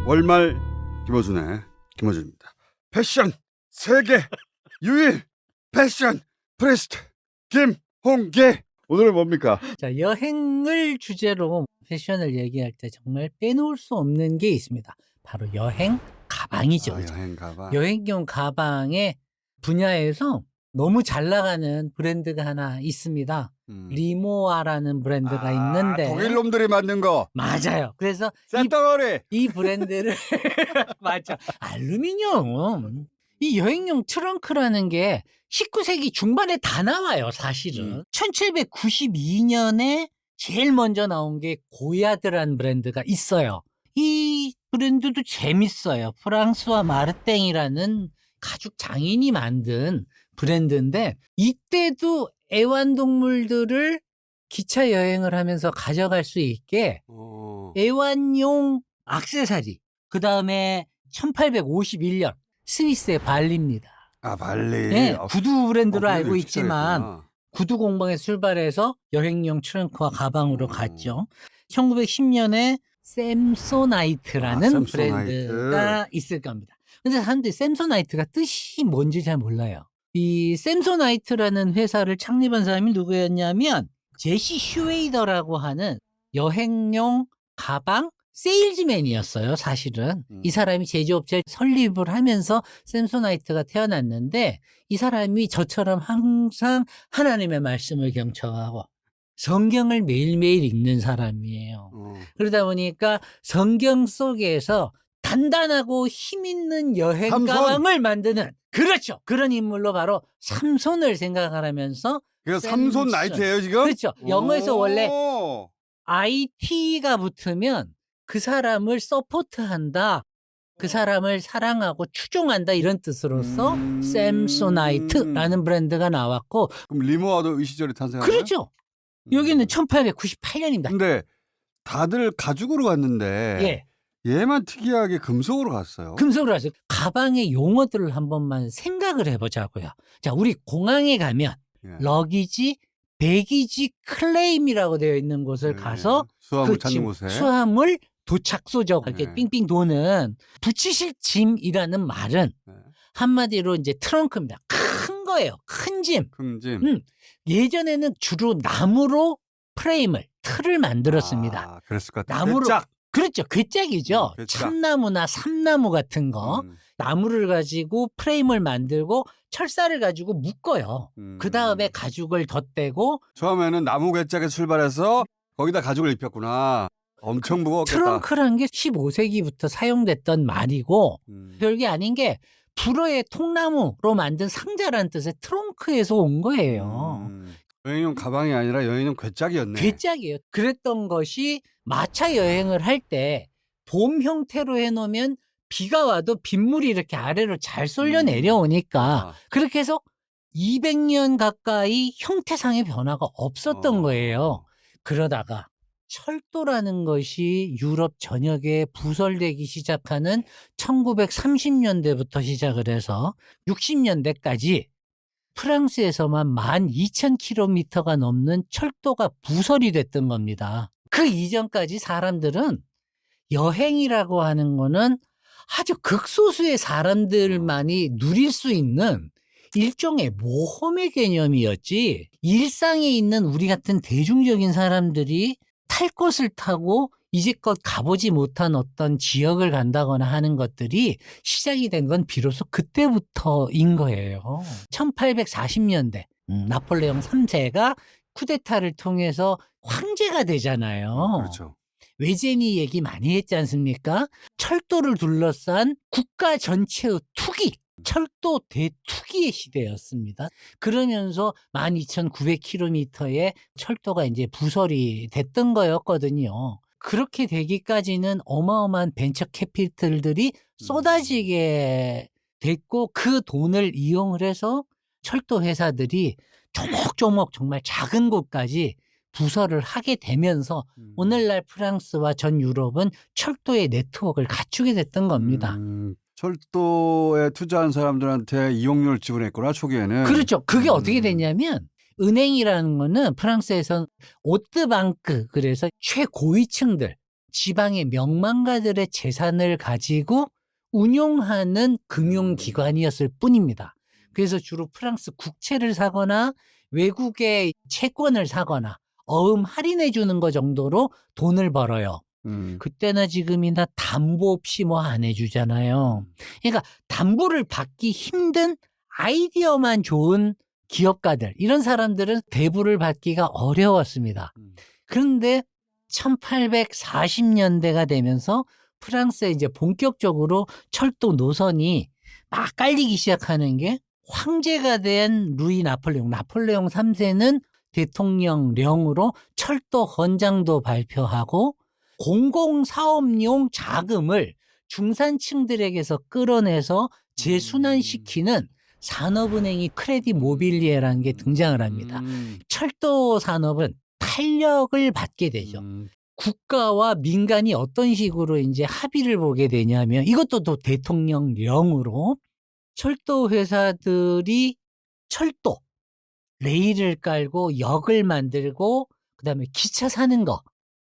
월말 김어준의 김어준입니다. 패션 세계 유일 패션 프리스트 김홍계. 오늘은 뭡니까? 자, 여행을 주제로 패션을 얘기할 때 정말 빼놓을 수 없는 게 있습니다. 바로 여행 가방이죠. 여행 가방. 여행용 가방의 분야에서 너무 잘 나가는 브랜드가 하나 있습니다. 리모아라는 브랜드가 있는데 독일 놈들이 만든 거. 맞아요. 그래서 쌀덩어리. 이 브랜드를 맞죠. 알루미늄. 이 여행용 트렁크라는 게 19세기 중반에 다 나와요, 사실은. 1792년에 제일 먼저 나온 게 고야드란 브랜드가 있어요. 이 브랜드도 재밌어요. 프랑스와 마르땡이라는 가죽 장인이 만든 브랜드인데, 이때도 애완동물들을 기차 여행을 하면서 가져갈 수 있게 애완용 액세서리, 그 다음에 1851년 스위스의 발리입니다. 아, 발리. 네, 구두 브랜드로 알고 직접 있지만 했구나. 구두 공방에서 출발해서 여행용 트렁크와 가방으로 갔죠. 1910년에 샘소나이트라는 샘소나이트. 브랜드가 있을 겁니다. 근데 사람들이 샘소나이트가 뜻이 뭔지 잘 몰라요. 이 샘소나이트라는 회사를 창립한 사람이 누구였냐면 제시 슈웨이더라고 하는 여행용 가방 세일즈맨이었어요, 사실은. 이 사람이 제조업체를 설립을 하면서 샘소나이트가 태어났는데, 이 사람이 저처럼 항상 하나님의 말씀을 경청하고 성경을 매일매일 읽는 사람이에요. 그러다 보니까 성경 속에서 단단하고 힘있는 여행 삼손. 가방을 만드는, 그렇죠, 그런 인물로 바로 삼손을 생각하면서. 그래서 삼손 나이트예요 지금? 그렇죠. 영어에서 원래 IT가 붙으면 그 사람을 서포트한다, 그 사람을 사랑하고 추종한다, 이런 뜻으로서 샘소나이트라는 브랜드가 나왔고. 그럼 리모아도 이 시절에 탄생하나요? 그렇죠. 여기는 1898년입니다. 근데 다들 가죽으로 갔는데 얘만 특이하게 금속으로 갔어요. 금속으로 갔어요. 가방의 용어들을 한 번만 생각을 해보자고요. 자, 우리 공항에 가면 러기지, 배기지 클레임이라고 되어 있는 곳을 가서 수화물 찾는 곳에 수화물 도착소죠. 이렇게 삥삥 도는 붙이실 짐이라는 말은 한마디로 이제 트렁크입니다. 큰 거예요. 큰 짐. 큰 짐. 예전에는 주로 나무로 프레임을, 틀을 만들었습니다. 그랬을 것 같아요. 나무로. 괴짝. 그렇죠. 괴짝이죠. 괴짝. 참나무나 삼나무 같은 거. 나무를 가지고 프레임을 만들고 철사를 가지고 묶어요. 그 다음에 가죽을 덧대고. 처음에는 나무 괴짝에 출발해서 거기다 가죽을 입혔구나. 엄청 무거웠겠다. 트렁크라는 게 15세기부터 사용됐던 말이고 별게 아닌 게 불어의 통나무로 만든 상자라는 뜻의 트렁크에서 온 거예요. 여행용 가방이 아니라 여행용 괴짝이었네. 괴짝이에요. 그랬던 것이 마차 여행을 할 때 돔 형태로 해놓으면 비가 와도 빗물이 이렇게 아래로 잘 쏠려 내려오니까 그렇게 해서 200년 가까이 형태상의 변화가 없었던 거예요. 그러다가 철도라는 것이 유럽 전역에 부설되기 시작하는 1930년대부터 시작을 해서 60년대까지 프랑스에서만 12,000km가 넘는 철도가 부설이 됐던 겁니다. 그 이전까지 사람들은 여행이라고 하는 거는 아주 극소수의 사람들만이 누릴 수 있는 일종의 모험의 개념이었지, 일상에 있는 우리 같은 대중적인 사람들이 탈 것을 타고 이제껏 가보지 못한 어떤 지역을 간다거나 하는 것들이 시작이 된 건 비로소 그때부터인 거예요. 1840년대 나폴레옹 3세가 쿠데타를 통해서 황제가 되잖아요. 그렇죠. 외제니 얘기 많이 했지 않습니까? 철도를 둘러싼 국가 전체의 투기, 철도 대투기의 시대였습니다. 그러면서 12,900km의 철도가 이제 부설이 됐던 거였거든요. 그렇게 되기까지는 어마어마한 벤처 캐피털들이 쏟아지게 됐고, 그 돈을 이용을 해서 철도 회사들이 조목조목 정말 작은 곳까지 부설을 하게 되면서 오늘날 프랑스와 전 유럽은 철도의 네트워크를 갖추게 됐던 겁니다. 철도에 투자한 사람들한테 이용료를 지불했구나, 초기에는. 그렇죠. 그게 어떻게 됐냐면 은행이라는 거는 프랑스에서는 오트방크, 그래서 최고위층들, 지방의 명망가들의 재산을 가지고 운용하는 금융기관이었을 뿐입니다. 그래서 주로 프랑스 국채를 사거나 외국의 채권을 사거나 어음 할인해 주는 거 정도로 돈을 벌어요. 그때나 지금이나 담보 없이 뭐 안 해주잖아요. 그러니까 담보를 받기 힘든 아이디어만 좋은 기업가들, 이런 사람들은 대부를 받기가 어려웠습니다. 그런데 1840년대가 되면서 프랑스에 이제 본격적으로 철도 노선이 막 깔리기 시작하는 게 황제가 된 루이 나폴레옹 3세는 대통령령으로 철도 헌장도 발표하고 공공사업용 자금을 중산층들에게서 끌어내서 재순환시키는 산업은행이 크레디 모빌리에라는 게 등장을 합니다. 철도 산업은 탄력을 받게 되죠. 국가와 민간이 어떤 식으로 이제 합의를 보게 되냐면 이것도 또 대통령령으로 철도 회사들이 철도, 레일을 깔고 역을 만들고 그다음에 기차 사는 거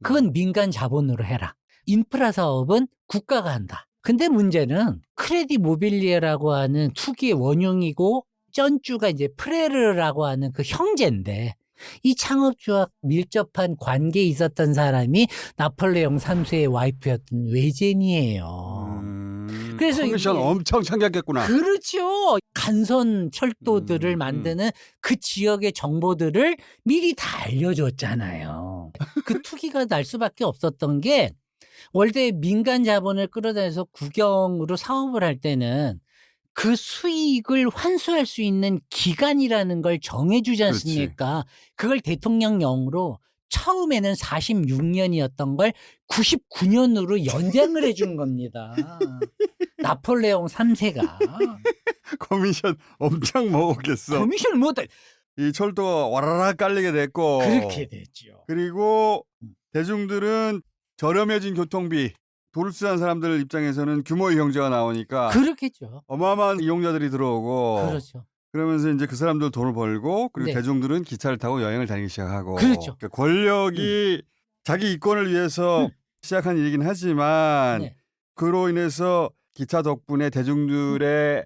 그건 민간 자본으로 해라. 인프라 사업은 국가가 한다. 근데 문제는 크레디 모빌리에라고 하는 투기의 원흉이고 쩐주가 이제 프레르라고 하는 그 형제인데 이 창업주와 밀접한 관계에 있었던 사람이 나폴레옹 3세의 와이프였던 외제니예요. 그래서 커미션 엄청 챙겼겠구나. 그렇죠. 간선 철도들을 만드는 그 지역의 정보들을 미리 다 알려줬잖아요. 그 투기가 날 수밖에 없었던 게 원래 민간 자본을 끌어다녀서 국영으로 사업을 할 때는 그 수익을 환수할 수 있는 기간이라는 걸 정해주지 않습니까? 그걸 대통령령으로 처음에는 46년이었던 걸 99년으로 연장을 해준 겁니다. 나폴레옹 3세가. 커미션 엄청 먹었겠어. 커미션을 못해. 이 철도가 와라락 깔리게 됐고. 그렇게 됐죠. 그리고 대중들은 저렴해진 교통비, 도를 쓰는 사람들 입장에서는 규모의 경제가 나오니까 그렇겠죠. 어마어마한 이용자들이 들어오고 그렇죠. 그러면서 이제 그 사람들 돈을 벌고 그리고 네. 대중들은 기차를 타고 여행을 다니기 시작하고 그렇죠. 그러니까 권력이 자기 이권을 위해서 시작한 일이긴 하지만 네. 그로 인해서 기차 덕분에 대중들의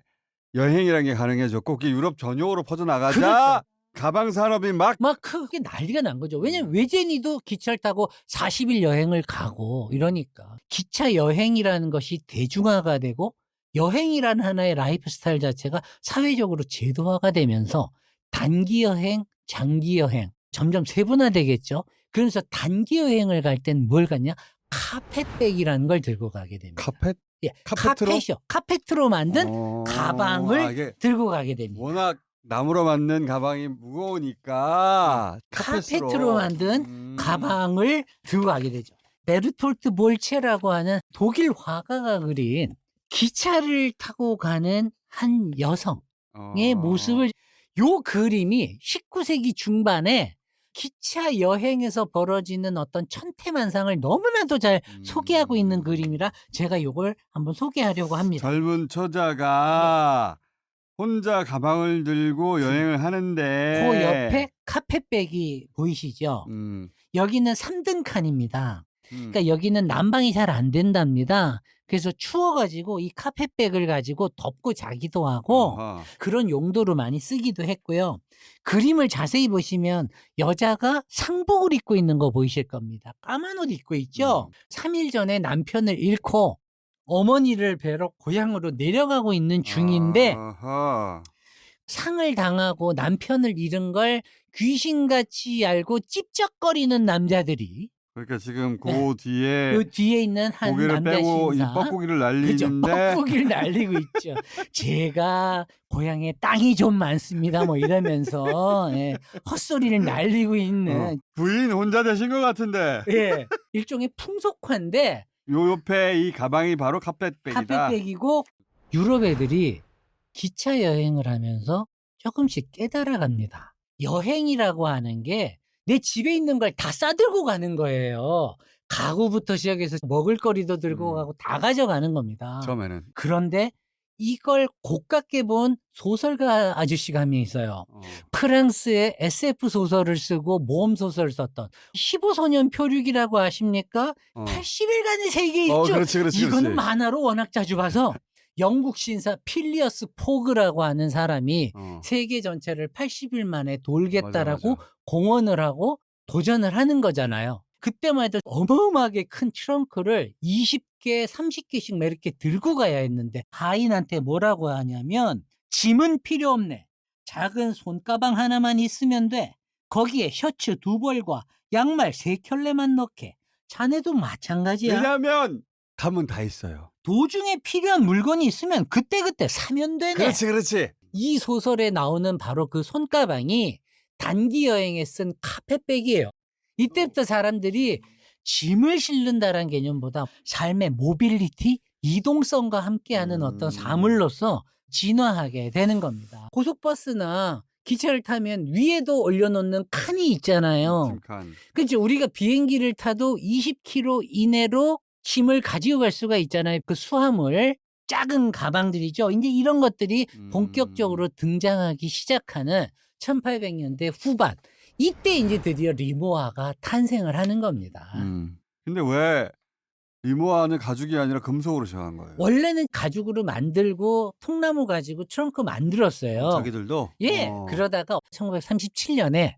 여행이라는 게 가능해졌고 그게 유럽 전역으로 퍼져나가자 그렇죠. 가방 산업이 막 크게 난리가 난 거죠. 왜냐면 외제니도 기차를 타고 40일 여행을 가고 이러니까 기차 여행이라는 것이 대중화가 되고 여행이라는 하나의 라이프 스타일 자체가 사회적으로 제도화가 되면서 단기 여행, 장기 여행 점점 세분화되겠죠. 그래서 단기 여행을 갈 땐 뭘 갖냐? 카펫백이라는 걸 들고 가게 됩니다. 카펫? 예, 카페트로? 카펫이요. 카펫으로 만든 가방을 이게 들고 가게 됩니다. 워낙 나무로 만든 가방이 무거우니까 카펫으로 만든 가방을 들고 가게 되죠. 베르톨트 볼체라고 하는 독일 화가가 그린 기차를 타고 가는 한 여성의 모습을 요 그림이 19세기 중반에 기차 여행에서 벌어지는 어떤 천태만상을 너무나도 잘 소개하고 있는 그림이라 제가 요걸 한번 소개하려고 합니다. 젊은 처자가 혼자 가방을 들고 여행을 하는데 그 옆에 카펫백이 보이시죠? 여기는 3등 칸입니다. 그러니까 여기는 난방이 잘 안 된답니다. 그래서 추워가지고 이 카펫백을 가지고 덮고 자기도 하고 그런 용도로 많이 쓰기도 했고요. 그림을 자세히 보시면 여자가 상복을 입고 있는 거 보이실 겁니다. 까만 옷 입고 있죠? 3일 전에 남편을 잃고 어머니를 뵈러 고향으로 내려가고 있는 중인데 상을 당하고 남편을 잃은 걸 귀신같이 알고 찝쩍거리는 남자들이 그러니까 지금 그 뒤에 그 뒤에 있는 한 고개를 남자 빼고 이 신사 뻐꾸기를 그죠? 날리는데 뻐꾸기를 날리고 있죠. 제가 고향에 땅이 좀 많습니다. 뭐 이러면서 예, 헛소리를 날리고 있는 부인 혼자 되신 것 같은데 예, 일종의 풍속화인데 요 옆에 이 가방이 바로 카펫백이다. 카펫백이고 유럽 애들이 기차 여행을 하면서 조금씩 깨달아갑니다. 여행이라고 하는 게 내 집에 있는 걸 다 싸들고 가는 거예요. 가구부터 시작해서 먹을거리도 들고 가고 다 가져가는 겁니다. 처음에는. 그런데 이걸 고깝게 본 소설가 아저씨가 한 명 있어요. 어. 프랑스의 SF 소설을 쓰고 모험 소설을 썼던 15소년 표류기라고 아십니까? 어. 80일간의 세계 일주. 그렇지. 이거는 만화로 워낙 자주 봐서 영국 신사 필리어스 포그라고 하는 사람이 세계 전체를 80일 만에 돌겠다라고 맞아. 공언을 하고 도전을 하는 거잖아요. 그때만 해도 어마어마하게 큰 트렁크를 20개, 30개씩 이렇게 들고 가야 했는데 하인한테 뭐라고 하냐면 짐은 필요 없네. 작은 손가방 하나만 있으면 돼. 거기에 셔츠 2벌과 양말 3켤레만 넣게. 자네도 마찬가지야. 왜냐면 가면 다 있어요. 도중에 필요한 물건이 있으면 그때그때 사면 되네. 그렇지. 이 소설에 나오는 바로 그 손가방이 단기 여행에 쓴 카펫백이에요. 이때부터 사람들이 짐을 실른다는 개념보다 삶의 모빌리티, 이동성과 함께하는 어떤 사물로서 진화하게 되는 겁니다. 고속버스나 기차를 타면 위에도 올려놓는 칸이 있잖아요. 칸. 그렇죠. 우리가 비행기를 타도 20km 이내로 짐을 가지고 갈 수가 있잖아요. 그 수화물, 작은 가방들이죠. 이제 이런 것들이 본격적으로 등장하기 시작하는 1800년대 후반. 이때 이제 드디어 리모아가 탄생을 하는 겁니다. 근데 왜 리모아는 가죽이 아니라 금속으로 시작한 거예요? 원래는 가죽으로 만들고 통나무 가지고 트렁크 만들었어요. 자기들도? 예. 그러다가 1937년에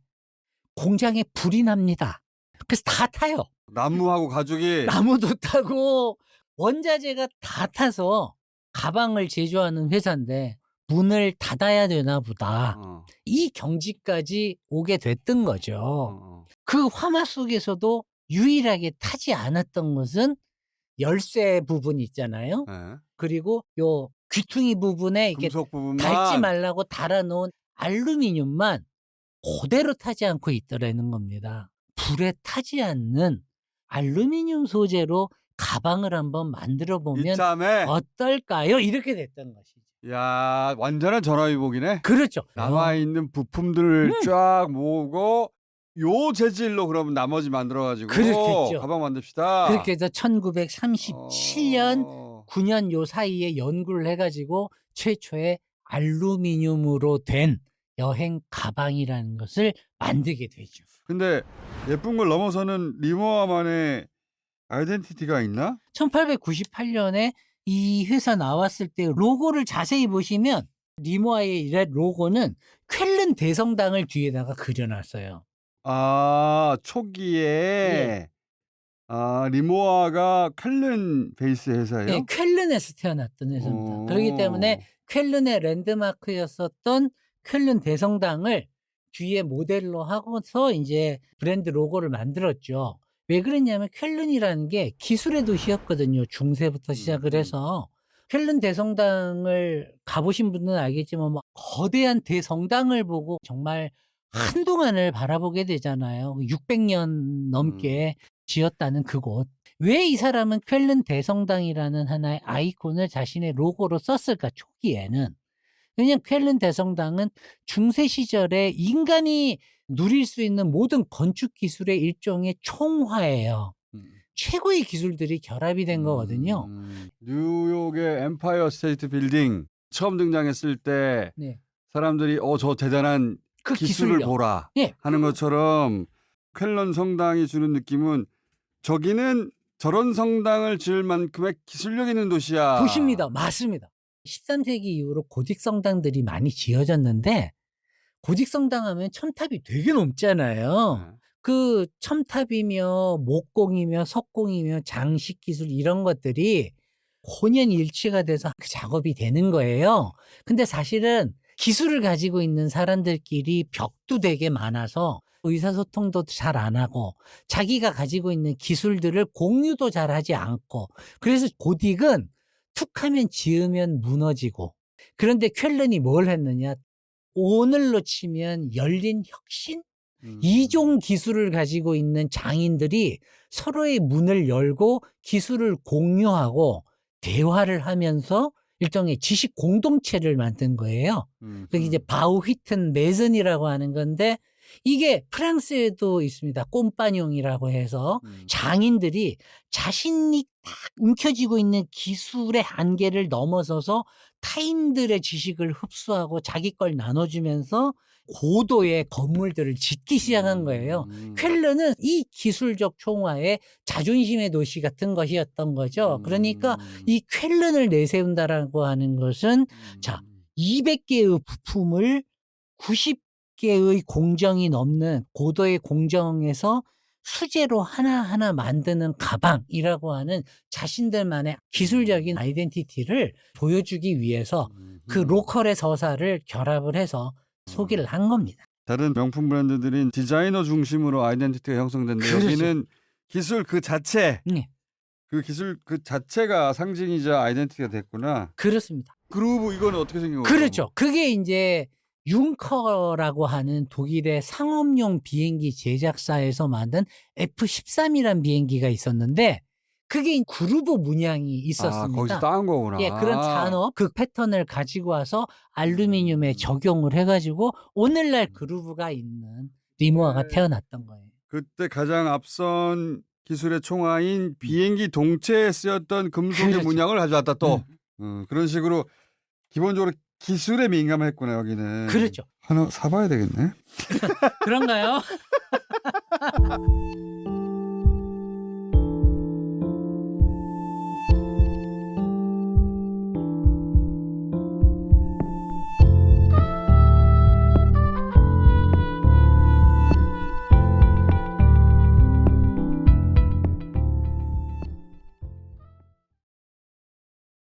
공장에 불이 납니다. 그래서 다 타요. 나무하고 가죽이. 나무도 타고 원자재가 다 타서 가방을 제조하는 회사인데 문을 닫아야 되나 보다. 이 경지까지 오게 됐던 거죠. 그 화마 속에서도 유일하게 타지 않았던 것은 열쇠 부분 있잖아요. 네. 그리고 요 귀퉁이 부분에 이렇게 금속 부분만 닳지 말라고 달아놓은 알루미늄만 그대로 타지 않고 있더라는 겁니다. 불에 타지 않는 알루미늄 소재로 가방을 한번 만들어 보면 이참에. 어떨까요? 이렇게 됐던 것이죠. 야, 완전한 전화위복이네. 그렇죠. 남아있는 부품들을 쫙 모으고 요 재질로 그러면 나머지 만들어가지고 그렇겠죠. 가방 만듭시다. 그렇게 해서 1937년, 9년 요 사이에 연구를 해가지고 최초의 알루미늄으로 된 여행 가방이라는 것을 만들게 되죠. 근데 예쁜 걸 넘어서는 리모아만의 아이덴티티가 있나? 1898년에 이 회사 나왔을 때 로고를 자세히 보시면 리모아의 이 로고는 쾰른 대성당을 뒤에다가 그려놨어요. 초기에 예. 리모아가 쾰른 베이스 회사예요? 네, 쾰른에서 태어났던 회사입니다. 그렇기 때문에 쾰른의 랜드마크였었던 쾰른 대성당을 뒤에 모델로 하고서 이제 브랜드 로고를 만들었죠. 왜 그랬냐면 쾰른이라는 게 기술의 도시였거든요. 중세부터 시작을 해서. 쾰른 대성당을 가보신 분들은 알겠지만 뭐 거대한 대성당을 보고 정말 한동안을 바라보게 되잖아요. 600년 넘게 지었다는 그곳. 왜 이 사람은 쾰른 대성당이라는 하나의 아이콘을 자신의 로고로 썼을까, 초기에는. 왜냐하면 쾰른 대성당은 중세 시절에 인간이 누릴 수 있는 모든 건축 기술의 일종의 총화예요. 최고의 기술들이 결합이 된 거거든요. 뉴욕의 엠파이어 스테이트 빌딩 처음 등장했을 때 네. 사람들이 저 대단한 그 기술을 기술력. 보라 예. 하는 것처럼 쾰른 성당이 주는 느낌은 저기는 저런 성당을 지을 만큼의 기술력 있는 도시야. 도시입니다. 맞습니다. 13세기 이후로 고딕 성당들이 많이 지어졌는데 고딕 성당 하면 첨탑이 되게 높잖아요. 그 첨탑이며 목공이며 석공이며 장식 기술 이런 것들이 혼연일치가 돼서 그 작업이 되는 거예요. 근데 사실은 기술을 가지고 있는 사람들끼리 벽도 되게 많아서 의사소통도 잘 안 하고 자기가 가지고 있는 기술들을 공유도 잘 하지 않고, 그래서 고딕은 툭하면 지으면 무너지고, 그런데 쾰른이 뭘 했느냐, 오늘로 치면 열린 혁신? 이종 기술을 가지고 있는 장인들이 서로의 문을 열고 기술을 공유하고 대화를 하면서 일종의 지식 공동체를 만든 거예요. 그게 이제 바우히튼 메슨이라고 하는 건데, 이게 프랑스에도 있습니다. 꼼빠뇽이라고 해서 장인들이 자신이 딱 움켜쥐고 있는 기술의 한계를 넘어서서 타인들의 지식을 흡수하고 자기 걸 나눠주면서 고도의 건물들을 짓기 시작한 거예요. 쾰른은 이 기술적 총화의 자존심의 도시 같은 것이었던 거죠. 그러니까 이 쾰른을 내세운다라고 하는 것은 자 200개의 부품을 90개의 공정이 넘는 고도의 공정에서 수제로 하나하나 만드는 가방이라고 하는 자신들만의 기술적인 아이덴티티를 보여주기 위해서 그 로컬의 서사를 결합을 해서 소개를 한 겁니다. 다른 명품 브랜드들인 디자이너 중심으로 아이덴티티가 형성된데 그렇죠. 여기는 기술 그 자체, 네. 그 기술 그 자체가 상징이자 아이덴티티가 됐구나. 그렇습니다. 그루브 이거는 어떻게 생긴 거예요? 그렇죠. 그게 이제 융커라고 하는 독일의 상업용 비행기 제작사에서 만든 F-13이라는 비행기가 있었는데 그게 그루브 문양이 있었습니다. 거기서 따온 거구나. 예, 그런 산업 그 패턴을 가지고 와서 알루미늄에 적용을 해가지고 오늘날 그루브가 있는 리모아가 태어났던 거예요. 그때 가장 앞선 기술의 총화인 비행기 동체에 쓰였던 금속의 그렇죠. 문양을 가져왔다 또. 그런 식으로 기본적으로 기술에 민감했구나 여기는. 그렇죠. 하나 사봐야 되겠네. 그런가요?